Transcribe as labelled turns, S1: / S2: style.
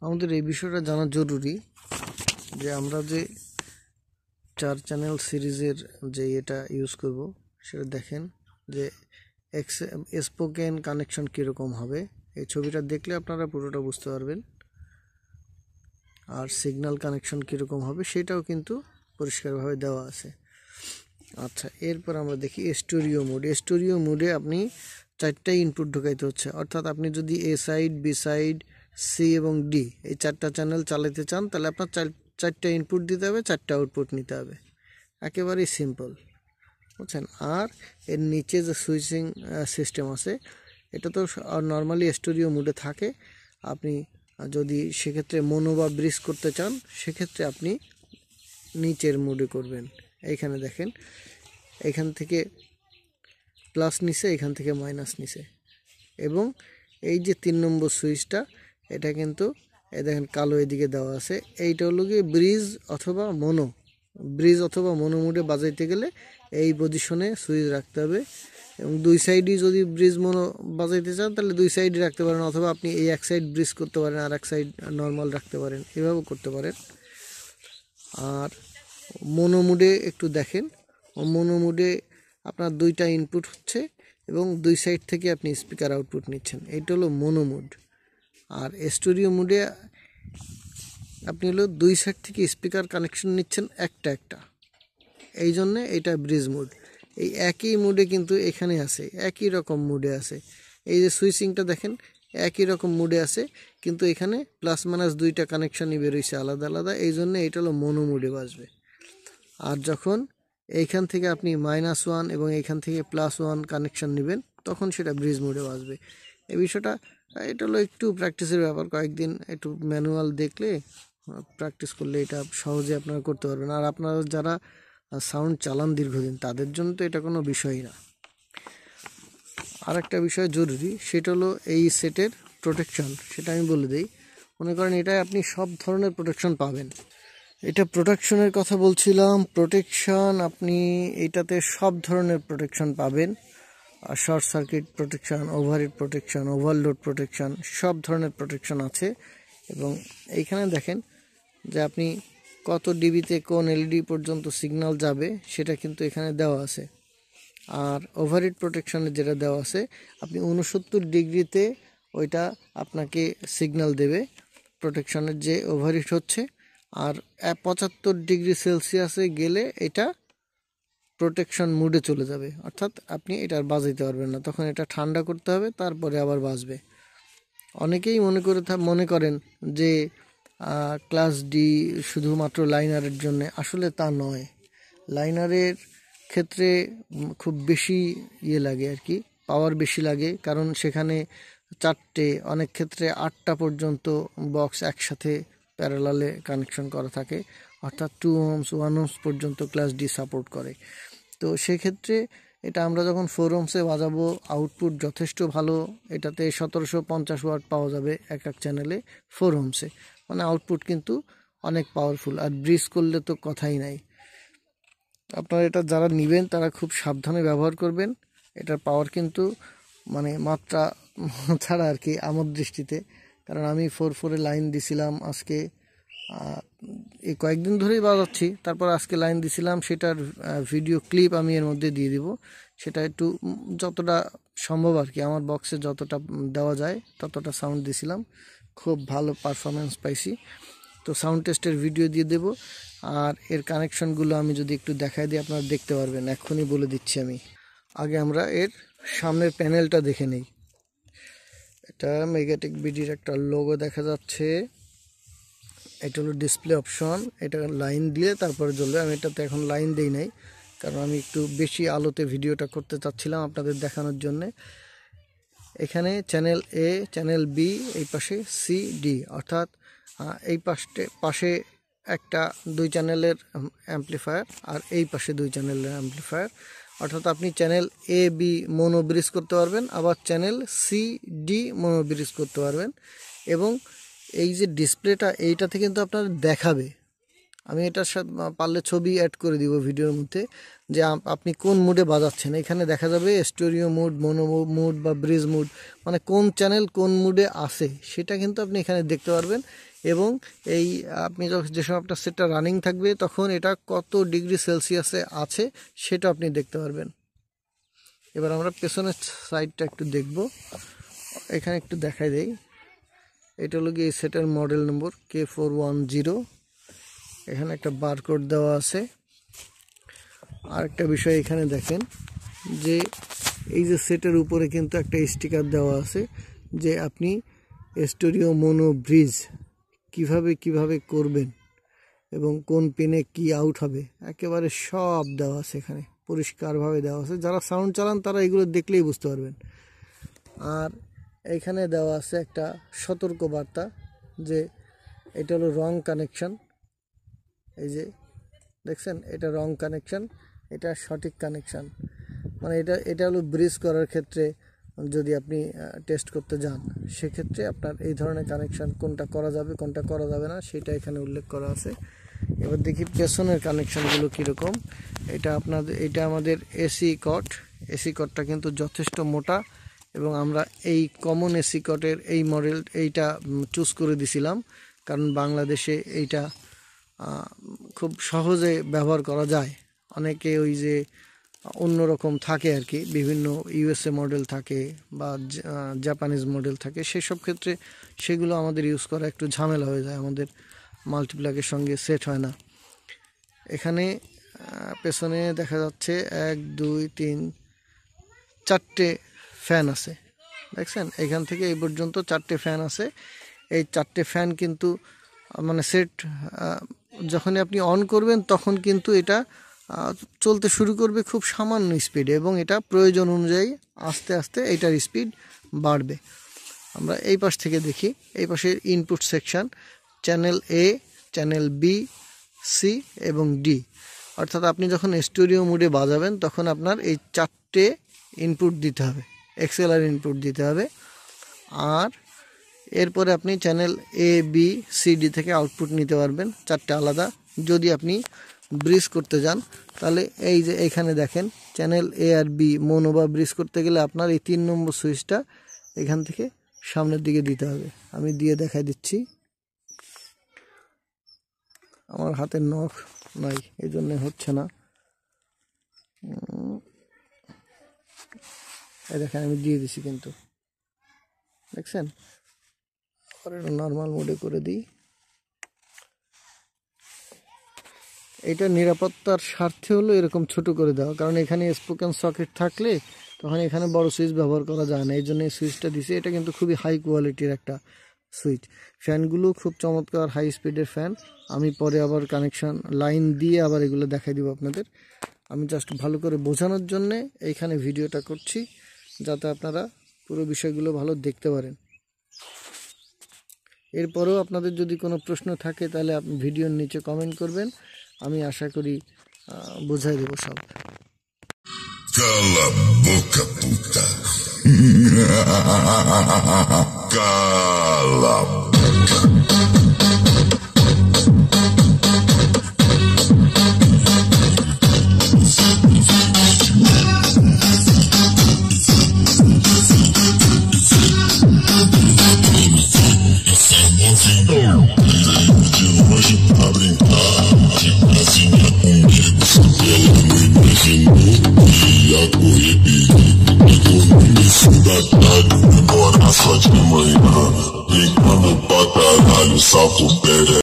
S1: আমাদের এই বিষয়টা জানা জরুরি যে আমরা যে 4 চ্যানেল সিরিজের যে এটা ইউজ করব সেটা দেখেন যে স্পোকেন কানেকশন কীরকম হবে। এই ছবিটা দেখলে আপনারা পুরোটা বুঝতে পারবেন। আর সিগন্যাল কানেকশন কীরকম হবে সেটাও কিন্তু পরিষ্কারভাবে দেওয়া আছে। আচ্ছা, এরপর আমরা দেখি স্টোরিও মোড। স্টোরিও মোডে আপনি 4টাই ইনপুট ঢোকাইতে হচ্ছে, অর্থাৎ আপনি যদি এ সাইড, বি সাইড, সি এবং ডি এই 4টা চ্যানেল চালাতে চান তাহলে আপনার 4টা ইনপুট দিতে হবে, 4টা আউটপুট নিতে হবে। একেবারেই সিম্পল, বুঝছেন। আর এর নিচে যে সুইচিং সিস্টেম আছে এটা তো নর্মালি স্টোরিও মোডে থাকে। আপনি যদি সেক্ষেত্রে মোনো বা ব্রিজ করতে চান সেক্ষেত্রে আপনি নিচের মোডে করবেন। এইখানে দেখেন, এখান থেকে প্লাস নিচে, এখান থেকে মাইনাস নিচে, এবং এই যে 3 নম্বর সুইচটা এটা কিন্তু দেখেন কালো এদিকে দেওয়া আছে। এইটা হলো গিয়ে ব্রিজ অথবা মোনো মোডে বাজাইতে গেলে এই পজিশনে সুইচ রাখতে হবে। এবং 2 সাইডই যদি ব্রিজ মোনো বাজাইতে চান তাহলে 2 সাইডই রাখতে পারেন, অথবা আপনি এই এক সাইড ব্রিজ করতে পারেন আর এক সাইড নর্মাল রাখতে পারেন, এভাবেও করতে পারেন। আর মোনো মোডে একটু দেখেন, মোনো মোডে আপনার 2টা ইনপুট হচ্ছে এবং 2 সাইড থেকে আপনি স্পিকার আউটপুট নিচ্ছেন, এইটা হলো মোনো মোড। আর স্টোরিও মোডে আপনি হলো 2 সাইড থেকে স্পিকার কানেকশন নিচ্ছেন একটা, এই জন্যে এটা ব্রিজ মোড। এই একই মোডে কিন্তু এখানে আছে, একই রকম মোডে আছে। এই যে সুইচিংটা দেখেন একই রকম মোডে আছে, কিন্তু এখানে প্লাস মাইনাস 2টা কানেকশনই বেরোইছে আলাদা আলাদা, এই জন্য এটা হলো মোনো মোডে বাজবে। আর যখন এইখান থেকে আপনি -1 এবং এইখান থেকে +1 কানেকশন নেবেন তখন সেটা ব্রিজ মোডে বাজবে। এই বিষয়টা এটা হলো একটু প্র্যাকটিসের ব্যাপার, কয়েকদিন একটু ম্যানুয়াল দেখলে প্র্যাকটিস করলে এটা সহজে আপনারা করতে পারবেন। আর আপনারা যারা সাউন্ড চালান দীর্ঘদিন তাদের জন্য তো এটা কোনো বিষয়ই না। আর একটা বিষয় জরুরি, সেটা হলো এই সেটের প্রোটেকশন, সেটা আমি বলে দিই। মনে করেন এটাই আপনি সব ধরনের প্রোটেকশন পাবেন। এটা প্রোটেকশনের কথা বলছিলাম। প্রোটেকশন আপনি এটাতে সব ধরনের প্রোটেকশন পাবেন। Short circuit protection, overheat protection, overload protection, সব ধরনের প্রোটেকশন আছে। এবং এইখানে দেখেন যে আপনি কত ডিবিতে কোন এলইডি পর্যন্ত সিগন্যাল যাবে সেটা কিন্তু এখানে দেওয়া আছে। আর ওভারহিট প্রোটেকশনে যেটা দেওয়া আছে, আপনি 69 ডিগ্রিতে ওইটা আপনাকে সিগন্যাল দেবে প্রোটেকশনের যে ওভারহিট হচ্ছে। আর 75 ডিগ্রি সেলসিয়াসে গেলে এটা প্রোটেকশন মোডে চলে যাবে, অর্থাৎ আপনি এটা আর বাজাইতে পারবেন না, তখন এটা ঠান্ডা করতে হবে তারপরে আবার বাজবে। অনেকেই মনে করেন যে ক্লাস ডি শুধুমাত্র লাইনারের জন্য, আসলে তা নয়। লাইনারের ক্ষেত্রে খুব বেশি লাগে আর কি, পাওয়ার বেশি লাগে, কারণ সেখানে 4টে, অনেক ক্ষেত্রে 8টা পর্যন্ত বক্স একসাথে প্যারালালে কানেকশন করা থাকে, অর্থাৎ 2 ohms 1 ohms পর্যন্ত ক্লাস ডি সাপোর্ট করে। তো সেক্ষেত্রে এটা আমরা যখন 4 ohmsে বাজাবো আউটপুট যথেষ্ট ভালো, এটাতে 1750 ওয়াট পাওয়া যাবে এক চ্যানেলে 4 ohmsে, মানে আউটপুট কিন্তু অনেক পাওয়ারফুল। আর ব্রিজ করলে তো কথাই নাই। আপনারা এটা যারা নেবেন তারা খুব সাবধানে ব্যবহার করবেন। এটার পাওয়ার কিন্তু মানে মাত্রা ছাড়া আর কি আমার দৃষ্টিতে, কারণ আমি 4-4-এ লাইন দিছিলাম আজকে, এই কয়েকদিন ধরেই বাজাচ্ছি, তারপর আজকে লাইন দিছিলাম, সেটার ভিডিও ক্লিপ আমি এর মধ্যে দিয়ে দিব। সেটা একটু যতটা সম্ভব আর কি আমার বক্সে যতটা দেওয়া যায় ততটা সাউন্ড দিছিলাম, খুব ভালো পারফরমেন্স পাইছি। তো সাউন্ড টেস্টের ভিডিও দিয়ে দেব। আর এর কানেকশনগুলো আমি যদি একটু দেখাই দিই আপনারা দেখতে পারবেন, এখনই বলে দিচ্ছি আমি। আগে আমরা এর সামনের প্যানেলটা দেখে নিই। এটা মেগাটেক বিডির একটা লোগো দেখা যাচ্ছে, এটা হলো ডিসপ্লে অপশন, এটা লাইন দিয়ে তারপরে জ্বলবে। আমি এটাতে এখন লাইন দেই নাই, কারণ আমি একটু বেশি আলোতে ভিডিওটা করতে চাচ্ছিলাম আপনাদের দেখানোর জন্যে। এখানে চ্যানেল এ, চ্যানেল বি, এই পাশে সি, ডি, অর্থাৎ এই পাশে একটা 2 চ্যানেলের অ্যাম্পলিফায়ার আর এই পাশে 2 চ্যানেলের অ্যাম্পলিফায়ার, অর্থাৎ আপনি channel A B mono bridge করতে পারবেন, আবার channel C D mono bridge করতে পারবেন। এবং এই যে ডিসপ্লেটা এইটাতে কিন্তু আপনার দেখাবে আমি এটা পারলে ছবি অ্যাড করে দিব ভিডিওর মধ্যে, যে আপনি কোন মুডে বাজাচ্ছেন। এখানে দেখা যাবে স্টোরিও মুড, মোনো মুড বা ব্রিজ মুড, মানে কোন চ্যানেল কোন মুডে আছে সেটা কিন্তু আপনি এখানে দেখতে পারবেন। এবং এই আপনি যে সময় আপনার সেটটা রানিং থাকবে তখন এটা কত ডিগ্রি সেলসিয়াসে আছে সেটা আপনি দেখতে পারবেন। এবার আমরা পেছনের সাইডটা একটু দেখব, এখানে একটু দেখাই দেই। এটা হলো গিয়ে এই সেটের মডেল নম্বর K410। এখানে একটা বারকোড দেওয়া আছে। আরেকটা বিষয় এখানে দেখেন যে এই যে সেটের উপরে কিন্তু একটা স্টিকার দেওয়া আছে যে আপনি স্টোরিও মোনো ব্রিজ কিভাবে করবেন এবং কোন পিনে কি আউট হবে একেবারে সব দেওয়া আছে, এখানে পরিষ্কারভাবে দেওয়া আছে। যারা সাউন্ড চালান তারা এগুলো দেখলেই বুঝতে পারবেন। আর এখানে দেওয়া আছে একটা সতর্ক বার্তা যে এটা হলো রং কানেকশন। এই যে দেখছেন, এটা রং কানেকশন, এটা সঠিক কানেকশন। মানে এটা হলো ব্রিজ করার ক্ষেত্রে যদি আপনি টেস্ট করতে যান সেক্ষেত্রে আপনার এই ধরনের কানেকশন কোনটা করা যাবে কোনটা করা যাবে না সেটা এখানে উল্লেখ করা আছে। এবার দেখি পেছনের কানেকশানগুলো কীরকম। এটা আমাদের এসি কর্ডটা কিন্তু যথেষ্ট মোটা, এবং আমরা এই কমন এসি কর্ডের এই মডেল এইটা চুজ করে দিছিলাম কারণ বাংলাদেশে এইটা খুব সহজে ব্যবহার করা যায়। অনেকে ওই যে অন্যরকম থাকে আর কি, বিভিন্ন ইউএসএ মডেল থাকে বা জাপানিজ মডেল থাকে, সেসব ক্ষেত্রে সেগুলো আমাদের ইউজ করা একটু ঝামেলা হয়ে যায়, আমাদের মাল্টিপ্লাগের সঙ্গে সেট হয় না। এখানে পেছনে দেখা যাচ্ছে 1 2 3 4টে ফ্যান আছে, দেখছেন এখান থেকে এই পর্যন্ত 4টে ফ্যান আছে। এই 4টে ফ্যান কিন্তু মানে সেট যখনই আপনি অন করবেন তখন কিন্তু এটা চলতে শুরু করবে খুব সামান্য স্পিডে, এবং এটা প্রয়োজন অনুযায়ী আস্তে আস্তে এটার স্পিড বাড়বে। আমরা এই পাশ থেকে দেখি, এই পাশের ইনপুট সেকশন চ্যানেল এ, চ্যানেল বি, সি এবং ডি। অর্থাৎ আপনি যখন স্টোরিও মোডে বাজাবেন তখন আপনার এই 4টে ইনপুট দিতে হবে, এক্সএলআর ইনপুট দিতে হবে। আর এরপরে আপনি channel A, B, C, D থেকে আউটপুট নিতে পারবেন 4টে আলাদা। যদি আপনি ব্রিজ করতে যান তাহলে এই যে এখানে দেখেন চ্যানেল এ আর বি মোনো বা ব্রিজ করতে গেলে আপনার এই 3 নম্বর সুইচটা এখান থেকে সামনের দিকে দিতে হবে। আমি দিয়ে দেখাই দিচ্ছি, আমার হাতে নখ নাই এই জন্য হচ্ছে না। এই দেখেন আমি দিয়ে দিছি, কিন্তু দেখছেন নর্মাল মোডে করে দিই। এটা নিরাপত্তার স্বার্থে হলো এরকম ছোট করে দেওয়া, কারণ এখানে স্পোকেন সকেট থাকলে তখন এখানে বড় সুইচ ব্যবহার করা যায় না, এই জন্য এই সুইচটা দিছে। এটা কিন্তু খুবই হাই কোয়ালিটির একটা সুইচ। ফ্যানগুলো খুব চমৎকার হাই স্পিডের ফ্যান। আমি পরে আবার কানেকশন লাইন দিয়ে আবার এগুলো দেখাই দিব আপনাদের। আমি জাস্ট ভালো করে বোঝানোর জন্যে এইখানে ভিডিওটা করছি যাতে আপনারা পুরো বিষয়গুলো ভালো দেখতে পারেন। এরপরেও আপনাদের যদি কোনো প্রশ্ন থাকে তাহলে আপনি ভিডিওর নিচে কমেন্ট করবেন, আমি আশা করি বোঝাই দেব সব। Cala boca, puta. Cala boca. Só de manhã, brincando pra caralho, sapo pera.